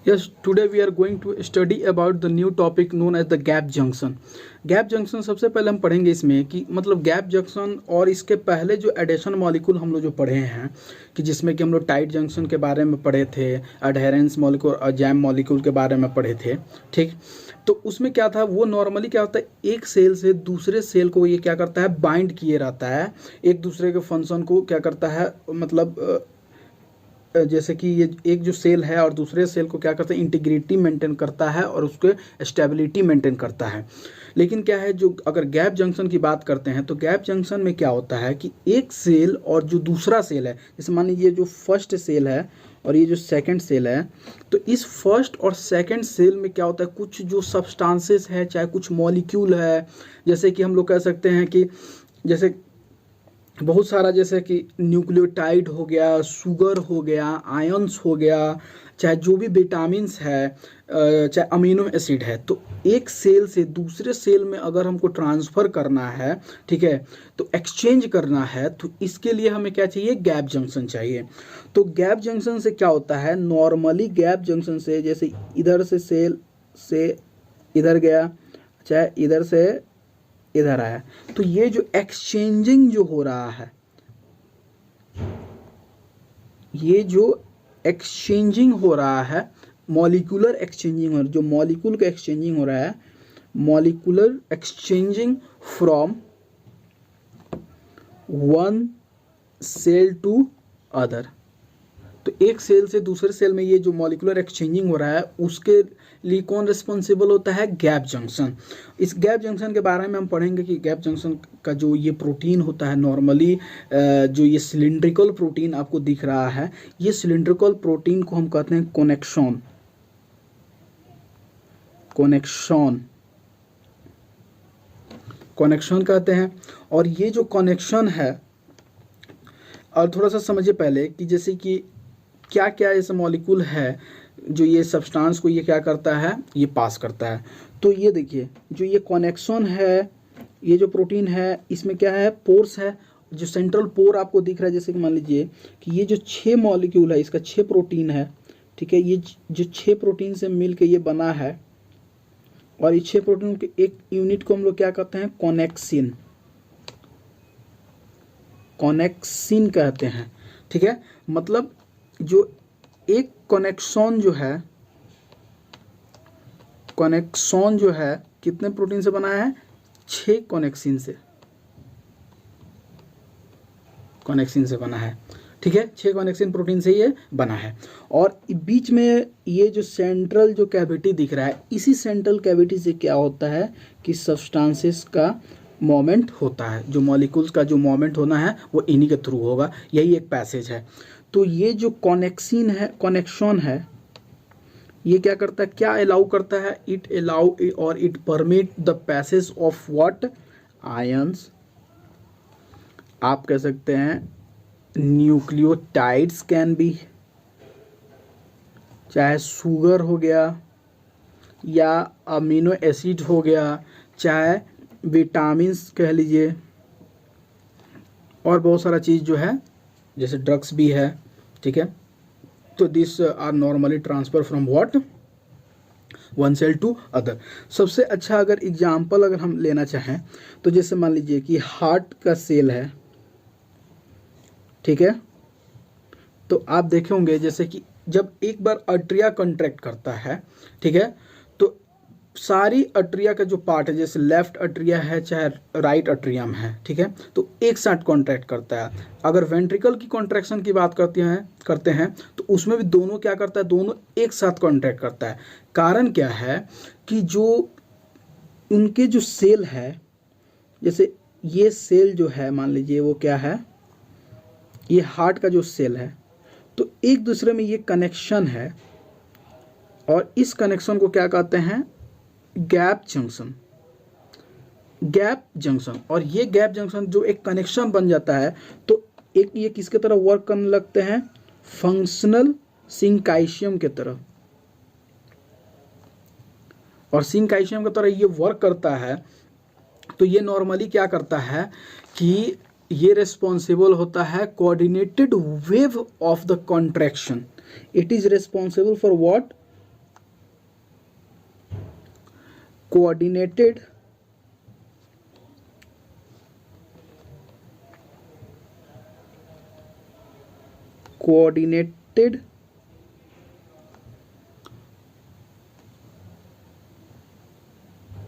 Yes, today we are going to study about the new topic known as the gap junction. Gap junction सबसे पहले हम पढ़ेंगे इसमें कि मतलब गैप जंक्शन और इसके पहले जो एडेशन मॉलिक्यूल हम लोग जो पढ़े हैं कि जिसमें कि हम लोग टाइट जंक्शन के बारे में पढ़े थे, अडहेरेंस मॉलिक्यूल और जैम मॉलिक्यूल के बारे में पढ़े थे। ठीक, तो उसमें क्या था, वो नॉर्मली क्या होता है, एक सेल से दूसरे सेल को ये क्या करता है, बाइंड किए रहता है, एक दूसरे के फंक्शन को क्या करता है, मतलब जैसे कि ये एक जो सेल है और दूसरे सेल को क्या करता है, इंटीग्रिटी मेंटेन करता है और उसके स्टेबिलिटी मेंटेन करता है। लेकिन क्या है, जो अगर गैप जंक्शन की बात करते हैं तो गैप जंक्शन में क्या होता है कि एक सेल और जो दूसरा सेल है, जैसे मान लीजिए जो फर्स्ट सेल है और ये जो सेकंड सेल है, तो इस फर्स्ट और सेकंड सेल में क्या होता है, कुछ जो सब्सटेंसेस है, चाहे कुछ मॉलिक्यूल है, जैसे कि हम लोग कह सकते हैं कि जैसे बहुत सारा, जैसे कि न्यूक्लियोटाइड हो गया, शुगर हो गया, आयंस हो गया, चाहे जो भी विटामिन्स है, चाहे अमीनो एसिड है, तो एक सेल से दूसरे सेल में अगर हमको ट्रांसफ़र करना है, ठीक है, तो एक्सचेंज करना है, तो इसके लिए हमें क्या चाहिए, गैप जंक्शन चाहिए। तो गैप जंक्शन से क्या होता है, नॉर्मली गैप जंक्शन से जैसे इधर से सेल से इधर गया, चाहे इधर से इधर आया, तो ये जो एक्सचेंजिंग जो हो रहा है, ये जो एक्सचेंजिंग हो रहा है, मॉलिक्यूलर एक्सचेंजिंग, और जो मॉलिक्यूल का एक्सचेंजिंग हो रहा है, molecular exchanging from one cell to other, तो एक सेल से दूसरे सेल में ये जो मॉलिक्यूलर एक्सचेंजिंग हो रहा है, उसके लिए कौन रिस्पॉन्सिबल होता है, गैप जंक्शन। इस गैप जंक्शन के बारे में हम पढ़ेंगे कि गैप जंक्शन का जो ये प्रोटीन होता है, नॉर्मली जो ये सिलिंड्रिकल प्रोटीन आपको दिख रहा है, ये सिलिंड्रिकल प्रोटीन को हम कहते हैं कनेक्शन, कनेक्शन कहते हैं। और ये जो कनेक्शन है, और थोड़ा सा समझिए पहले कि जैसे कि क्या क्या ऐसे मॉलिक्यूल है जो ये सब्सटेंस को ये क्या करता है, ये पास करता है। तो ये देखिए, जो ये कनेक्शन है, ये जो प्रोटीन है, इसमें क्या है, पोर्स है, जो सेंट्रल पोर आपको दिख रहा है, जैसे कि मान लीजिए कि ये जो 6 मॉलिक्यूल है, इसका 6 प्रोटीन है, ठीक है, ये जो 6 प्रोटीन से मिल के ये बना है, और ये 6 प्रोटीन के एक यूनिट को हम लोग क्या कहते हैं, कॉनेक्सिन कहते हैं। ठीक है, मतलब जो एक कनेक्शन जो है कितने प्रोटीन से बना है, 6 कनेक्सिन से बना है। ठीक है, 6 कनेक्सिन प्रोटीन से ये बना है। और बीच में ये जो सेंट्रल जो कैविटी दिख रहा है, इसी सेंट्रल कैविटी से क्या होता है कि सब्सटेंसेस का मोमेंट होता है, जो मॉलिक्यूल्स का जो मोमेंट होना है वो इन्हीं के थ्रू होगा, यही एक पैसेज है। तो ये जो कनेक्शन है, ये क्या करता है, क्या अलाउ करता है, इट अलाउ और it permit the passage of what, ions, आप कह सकते हैं न्यूक्लियोटाइड्स कैन बी, चाहे शुगर हो गया या अमीनो एसिड हो गया, चाहे विटामिन्स कह लीजिए, और बहुत सारा चीज़ जो है, जैसे ड्रग्स भी है। ठीक है, तो this are normally transfer from what, one cell to other. सबसे अच्छा अगर एग्जाम्पल अगर हम लेना चाहें तो जैसे मान लीजिए कि हार्ट का सेल है, ठीक है, तो आप देखे होंगे जैसे कि जब एक बार अट्रिया कंट्रैक्ट करता है, ठीक है, तो सारी अट्रिया का जो पार्ट है, जैसे लेफ्ट अट्रिया है चाहे राइट अट्रियम है, ठीक है, तो एक साथ कॉन्ट्रैक्ट करता है। अगर वेंट्रिकल की कॉन्ट्रैक्शन की बात करते हैं तो उसमें भी दोनों क्या करता है, दोनों एक साथ कॉन्ट्रैक्ट करता है। कारण क्या है कि जो उनके जो सेल है, जैसे ये सेल जो है, मान लीजिए वो क्या है, ये हार्ट का जो सेल है, तो एक दूसरे में ये कनेक्शन है, और इस कनेक्शन को क्या कहते हैं, गैप जंक्शन। और ये गैप जंक्शन जो एक कनेक्शन बन जाता है, तो एक ये किसके तरह वर्क करने लगते हैं, फंक्शनल सिंकाइशियम के तरह। और सिंकाइशियम की तरह ये वर्क करता है, तो ये नॉर्मली क्या करता है कि ये रिस्पॉन्सिबल होता है coordinated wave of the contraction. It is responsible for what, coordinated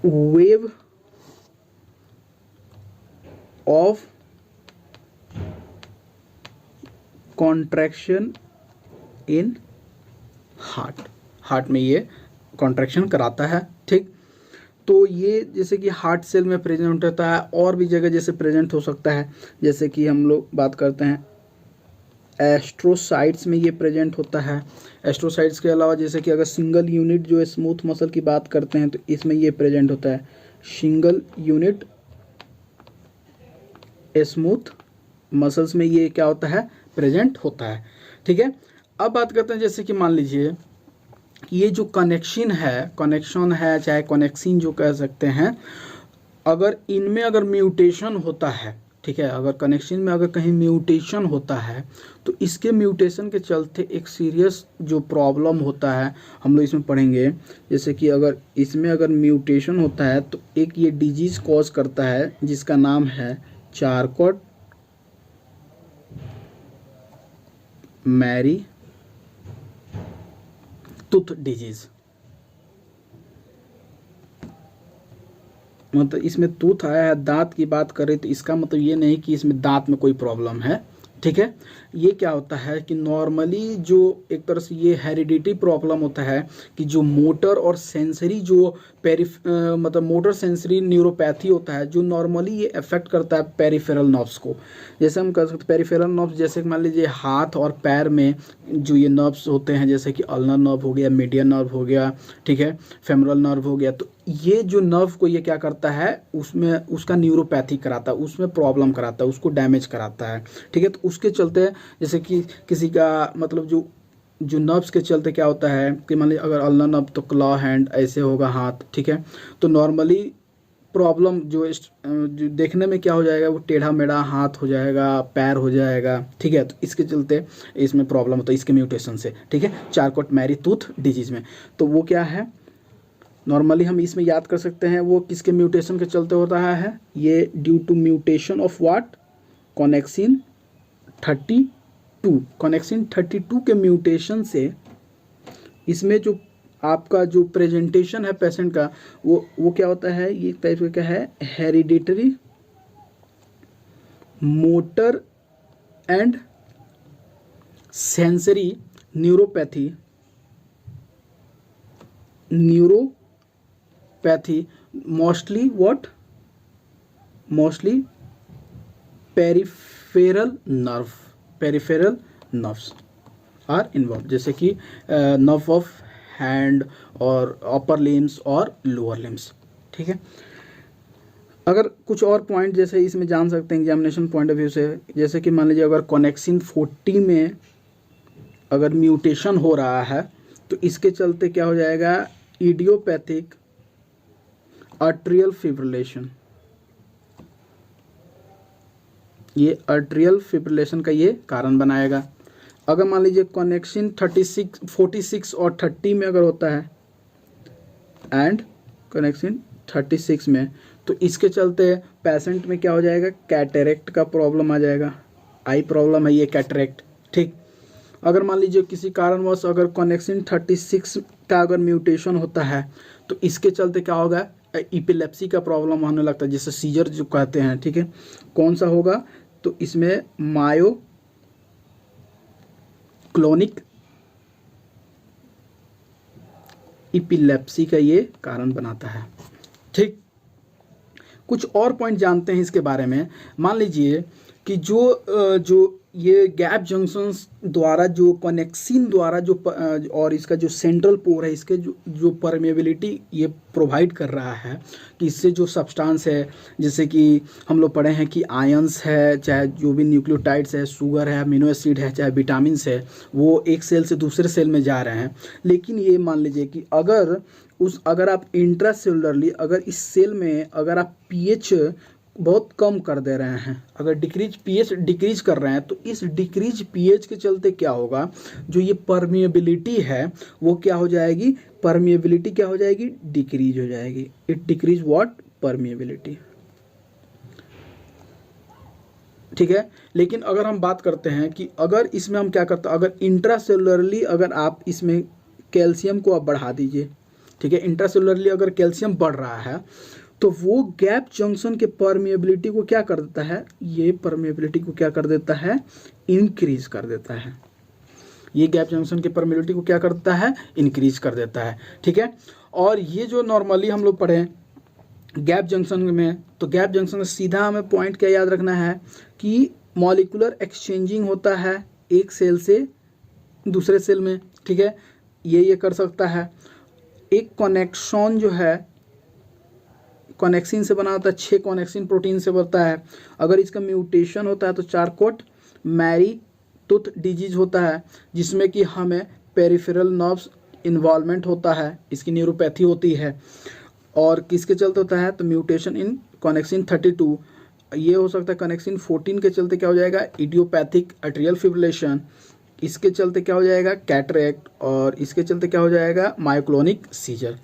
wave of contraction in heart में ये कॉन्ट्रैक्शन कराता है। ठीक, तो ये जैसे कि हार्ट सेल में प्रेजेंट होता है, और भी जगह जैसे प्रेजेंट हो सकता है, जैसे कि हम लोग बात करते हैं एस्ट्रोसाइट्स में ये प्रेजेंट होता है। एस्ट्रोसाइट्स के अलावा जैसे कि अगर सिंगल यूनिट जो स्मूथ मसल की बात करते हैं तो इसमें ये प्रेजेंट होता है, सिंगल यूनिट स्मूथ मसल्स में ये क्या होता है, प्रेजेंट होता है। ठीक है, अब बात करते हैं जैसे कि मान लीजिए ये जो कनेक्शन है चाहे कनेक्सिन जो कह सकते हैं, अगर इनमें अगर म्यूटेशन होता है, ठीक है, अगर कनेक्शन में अगर कहीं म्यूटेशन होता है तो इसके म्यूटेशन के चलते एक सीरियस जो प्रॉब्लम होता है हम लोग इसमें पढ़ेंगे। जैसे कि अगर इसमें अगर म्यूटेशन होता है तो एक ये डिजीज कॉज करता है जिसका नाम है चारकोट मैरी टूथ डिजीज। मतलब इसमें टूथ आया है, दांत की बात करें तो इसका मतलब ये नहीं कि इसमें दांत में कोई प्रॉब्लम है। ठीक है, ये क्या होता है कि नॉर्मली जो एक तरह से ये हेरिडिटी प्रॉब्लम होता है कि जो मोटर और सेंसरी जो मतलब मोटर सेंसरी न्यूरोपैथी होता है जो नॉर्मली ये अफेक्ट करता है पेरिफेरल नर्व्स को। जैसे हम कह सकते हैं पेरिफेरल नर्व्स, जैसे मान लीजिए हाथ और पैर में जो ये नर्व्स होते हैं, जैसे कि अल्नर नर्व हो गया, मीडियन नर्व हो गया, ठीक है, फेमोरल नर्व हो गया, तो ये जो नर्व को ये क्या करता है, उसमें उसका न्यूरोपैथी कराता है, उसमें प्रॉब्लम कराता है, उसको डैमेज कराता है। ठीक है, तो उसके चलते जैसे कि किसी का मतलब जो नर्व्स के चलते क्या होता है कि मान लीजिए अगर अल्नर नर्व तो क्लॉ हैंड ऐसे होगा हाथ। ठीक है, तो नॉर्मली प्रॉब्लम जो देखने में क्या हो जाएगा, वो टेढ़ा मेढ़ा हाथ हो जाएगा, पैर हो जाएगा। ठीक है, तो इसके चलते इसमें प्रॉब्लम होता है इसके म्यूटेशन से। ठीक है, चारकोट मैरी टूथ डिजीज में तो वो क्या है, नॉर्मली हम इसमें याद कर सकते हैं वो किसके म्यूटेशन के चलते हो रहा है, ये due to mutation of what, connexin 32। Connexin 32 के म्यूटेशन से इसमें जो आपका जो प्रेजेंटेशन है पेशेंट का वो क्या होता है, ये टाइप का क्या है, hereditary motor and sensory neuropathy mostly peripheral nerves are involve, जैसे कि नर्व ऑफ हैंड और अपर लिम्स और लोअर लिम्स। ठीक है, अगर कुछ और पॉइंट जैसे इसमें जान सकते हैं एग्जामिनेशन पॉइंट ऑफ व्यू से, जैसे कि मान लीजिए अगर कनेक्सिन 40 में अगर म्यूटेशन हो रहा है तो इसके चलते क्या हो जाएगा, इडियोपैथिक आर्ट्रियल फिब्रिलेशन, ये आर्ट्रियल फिब्रिलेशन का ये कारण बनाएगा। अगर मान लीजिए कनेक्शन 46 और 30 में अगर होता है एंड कनेक्शन 36 में, तो इसके चलते पेशेंट में क्या हो जाएगा, कैटरेक्ट का प्रॉब्लम आ जाएगा, आई प्रॉब्लम है ये कैटरेक्ट। ठीक, अगर मान लीजिए किसी कारणवश अगर कनेक्शन 36 का अगर म्यूटेशन होता है तो इसके चलते क्या होगा, इपिलेप्सी का प्रॉब्लम होने लगता है, जिसे सीजर जो कहते हैं। ठीक है, कौन सा होगा, तो इसमें मायोक्लोनिक इपिलेप्सी का ये कारण बनाता है। ठीक, कुछ और पॉइंट जानते हैं इसके बारे में। मान लीजिए कि जो ये गैप जंक्शंस द्वारा जो कनेक्सिन द्वारा जो और इसका जो सेंट्रल पोर है, इसके जो परमेबिलिटी ये प्रोवाइड कर रहा है कि इससे जो सब्सटेंस है, जैसे कि हम लोग पढ़े हैं कि आयंस है, चाहे जो भी न्यूक्लियोटाइड्स है, शुगर है, अमीनो एसिड है, चाहे विटामिन है, वो एक सेल से दूसरे सेल में जा रहे हैं। लेकिन ये मान लीजिए कि अगर आप इंट्रासेलुलरली अगर इस सेल में अगर आप पीएच बहुत कम कर दे रहे हैं, अगर डिक्रीज पीएच डिक्रीज कर रहे हैं, तो इस डिक्रीज पीएच के चलते क्या होगा, जो ये परमिएबिलिटी है वो क्या हो जाएगी, परमिएबिलिटी क्या हो जाएगी, डिक्रीज हो जाएगी। It decrease what, permeability. ठीक है, लेकिन अगर हम बात करते हैं कि अगर इसमें हम क्या करते हैं, अगर इंट्रासेलुलरली अगर आप इसमें कैल्शियम को आप बढ़ा दीजिए, ठीक है, इंट्रासेलुलरली अगर कैल्शियम बढ़ रहा है तो वो गैप जंक्शन के परमिएबिलिटी को क्या कर देता है, ये परमिएबिलिटी को क्या कर देता है, इंक्रीज कर देता है। ये गैप जंक्शन के परमिएबिलिटी को क्या करता है, इंक्रीज कर देता है। ठीक है, और ये जो नॉर्मली हम लोग पढ़े गैप जंक्शन में, तो गैप जंक्शन में सीधा हमें पॉइंट क्या याद रखना है कि मॉलिक्यूलर एक्सचेंजिंग होता है एक सेल से दूसरे सेल में। ठीक है, ये कर सकता है। एक कनेक्शन जो है कनेक्सिन से बना होता है, 6 कनेक्सिन प्रोटीन से बनता है। अगर इसका म्यूटेशन होता है तो चारकोट मैरी टूथ डिजीज होता है, जिसमें कि हमें पेरिफेरल नर्व्स इन्वॉल्वमेंट होता है, इसकी न्यूरोपैथी होती है। और किसके चलते होता है, तो म्यूटेशन इन कनेक्सिन 32, ये हो सकता है कनेक्सिन 14 के चलते क्या हो जाएगा, इडियोपैथिक एट्रियल फिब्रिलेशन, इसके चलते क्या हो जाएगा, कैटरेक्ट, और इसके चलते क्या हो जाएगा, मायोक्लोनिक सीजर।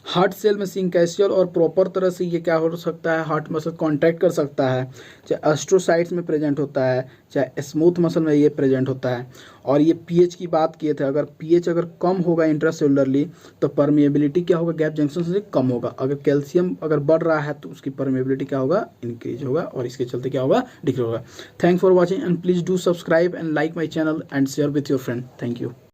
हार्ट सेल में सिंकैसियल और प्रॉपर तरह से ये क्या हो सकता है, हार्ट मसल कॉन्ट्रैक्ट कर सकता है, चाहे एस्ट्रोसाइट्स में प्रेजेंट होता है, चाहे स्मूथ मसल में ये प्रेजेंट होता है। और ये पीएच की बात किए थे, अगर पीएच अगर कम होगा इंट्रासेलुलरली तो परमिएबिलिटी क्या होगा, गैप जंक्शन से कम होगा। अगर कैल्शियम अगर बढ़ रहा है तो उसकी परमिएबिलिटी क्या होगा, इंक्रीज होगा, और इसके चलते क्या होगा, डिक्रीज होगा। Thanks for watching and please do subscribe and like my channel and share with your friend. Thank you.